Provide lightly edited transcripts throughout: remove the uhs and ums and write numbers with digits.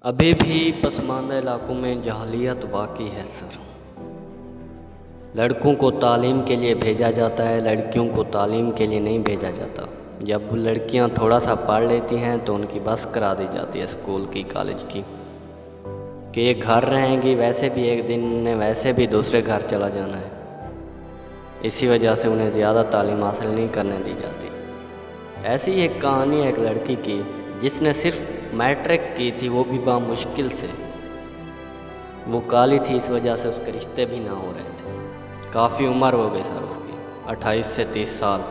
अभी भी पसमानदा इलाकों में जहालियत बाकी है सर। लड़कों को तालीम के लिए भेजा जाता है, लड़कियों को तालीम के लिए नहीं भेजा जाता। जब लड़कियां थोड़ा सा पढ़ लेती हैं तो उनकी बस करा दी जाती है स्कूल की, कॉलेज की, कि ये घर रहेंगी, वैसे भी एक दिन ने वैसे भी दूसरे घर चला जाना है। इसी वजह से उन्हें ज़्यादा तालीम हासिल नहीं करने दी जाती। ऐसी ही एक कहानी है एक लड़की की जिसने सिर्फ मैट्रिक की थी, वो भी मुश्किल से। वो काली थी, इस वजह से उसके रिश्ते भी ना हो रहे थे। काफ़ी उम्र हो गई सर उसकी, 28 से 30 साल।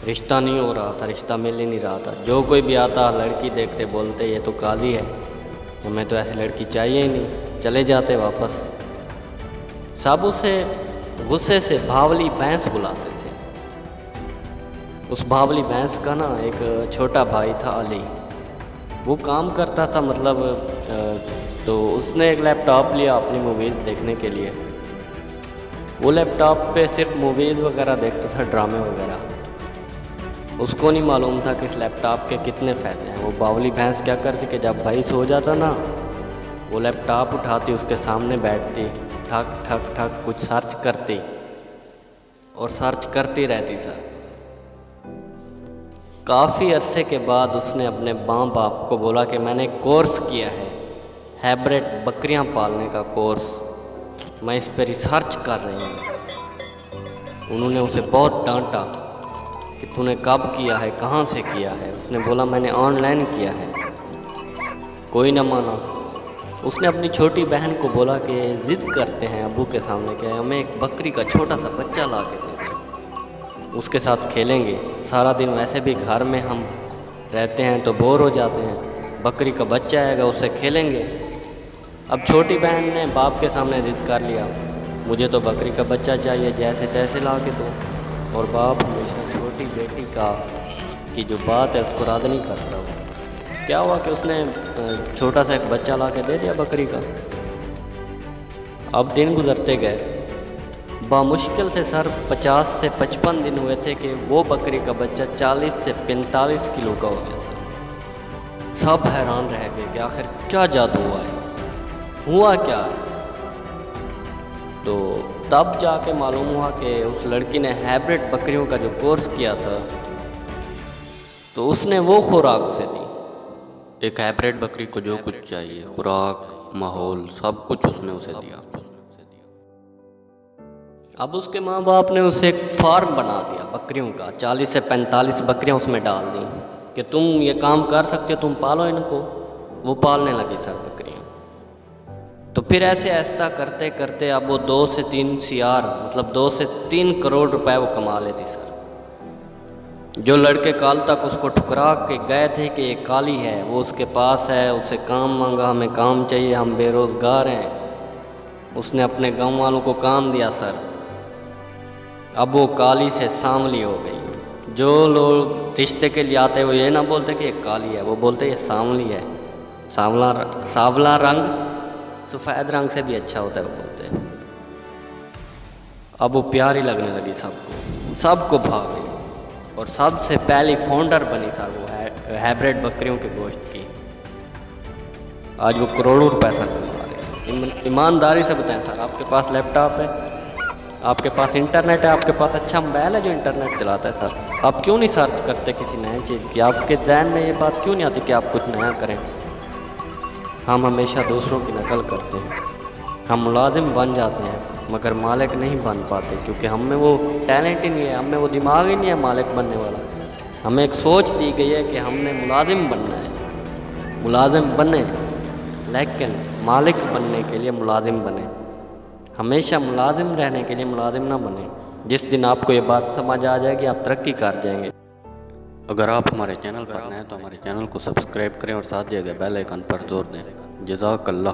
रिश्ता नहीं हो रहा था, रिश्ता मिल ही नहीं रहा था। जो कोई भी आता लड़की देखते बोलते ये तो काली है, हमें तो ऐसी लड़की चाहिए ही नहीं, चले जाते वापस। सब उसे गुस्से से भावली भैंस बुलाते थे। उस भावली भैंस का ना एक छोटा भाई था अली, वो काम करता था, तो उसने एक लैपटॉप लिया अपनी मूवीज़ देखने के लिए। वो लैपटॉप पे सिर्फ मूवीज़ वगैरह देखता था, ड्रामे वगैरह। उसको नहीं मालूम था कि इस लैपटॉप के कितने फ़ायदे हैं। वो बावली भैंस क्या करती कि जब भाई सो जाता ना, वो लैपटॉप उठाती, उसके सामने बैठती, ठक ठक ठक कुछ सर्च करती और सर्च करती रहती सर। काफ़ी अरसे के बाद उसने अपने माँ बाप को बोला कि मैंने कोर्स किया है, हाइब्रिड बकरियां पालने का कोर्स, मैं इस पर रिसर्च कर रही हूँ। उन्होंने उसे बहुत डांटा कि तूने कब किया है, कहाँ से किया है। उसने बोला मैंने ऑनलाइन किया है। कोई ना माना। उसने अपनी छोटी बहन को बोला कि ज़िद करते हैं अब्बू के सामने कि हमें एक बकरी का छोटा सा बच्चा ला के दे दो, उसके साथ खेलेंगे। सारा दिन वैसे भी घर में हम रहते हैं तो बोर हो जाते हैं, बकरी का बच्चा आएगा उससे खेलेंगे। अब छोटी बहन ने बाप के सामने ज़िद कर लिया, मुझे तो बकरी का बच्चा चाहिए, जैसे तैसे ला के दो। और बाप हमेशा छोटी बेटी की जो बात है उसको रद्द नहीं करता। क्या हुआ कि उसने छोटा सा एक बच्चा ला के दे दिया बकरी का। अब दिन गुजरते गए, बामुश्किल से सर 50 से 55 दिन हुए थे कि वो बकरी का बच्चा 40 से 45 किलो का हो गया सर। सब हैरान रह गए कि आखिर क्या जादू हुआ क्या है। तो तब जाके मालूम हुआ कि उस लड़की ने हाइब्रिड बकरियों का जो कोर्स किया था, तो उसने वो खुराक उसे दी। एक हाइब्रिड बकरी को जो कुछ चाहिए, खुराक, माहौल, सब कुछ उसने उसे दिया। अब उसके माँ बाप ने उसे एक फार्म बना दिया बकरियों का, 40 से 45 बकरियां उसमें डाल दी कि तुम ये काम कर सकते हो, तुम पालो इनको। वो पालने लगी सर बकरियां। तो फिर ऐसे ऐसा करते करते अब वो 2 से 3 CR, मतलब 2 से 3 करोड़ रुपए वो कमा लेती सर। जो लड़के काल तक उसको ठुकरा के गए थे कि ये काली है, वो उसके पास है, उससे काम मांगा, हमें काम चाहिए, हम बेरोज़गार हैं, उसने अपने गांव वालों को काम दिया सर। अब वो काली से सांवली हो गई। जो लोग रिश्ते के लिए आते हैं वो ये ना बोलते कि ये काली है, वो बोलते ये सांवली है। सांवला रंग सफ़ेद रंग से भी अच्छा होता है, वो बोलते हैं। अब वो प्यारी लगने लगी सबको भाग गई और सबसे पहली फाउंडर बनी सर वो हाइब्रिड बकरियों के गोश्त की। आज वो करोड़ों रुपए सर कमा रही है। ईमानदारी से बताएं सर, आपके पास लैपटॉप है, आपके पास इंटरनेट है, आपके पास अच्छा मोबाइल है जो इंटरनेट चलाता है सर, आप क्यों नहीं सर्च करते किसी नई चीज़ की? आपके ध्यान में ये बात क्यों नहीं आती कि आप कुछ नया करें? हम हमेशा दूसरों की नकल करते हैं। हम मुलाजिम बन जाते हैं मगर मालिक नहीं बन पाते, क्योंकि हम में वो टैलेंट ही नहीं है, हम में वो दिमाग ही नहीं है मालिक बनने वाला। हमें एक सोच दी गई है कि हमने मुलाजिम बनना है। मुलाजिम बने, लेकिन मालिक बनने के लिए मुलाजिम बने। हमेशा मुलाजिम रहने के लिए मुलाजिम ना बने। जिस दिन आपको ये बात समझ आ जाएगी, आप तरक्की कर जाएंगे। अगर आप हमारे चैनल पर नए हैं तो हमारे चैनल को सब्सक्राइब करें और साथ दिए गए बेल आइकन पर जोर दें। जज़ाकल्लाह।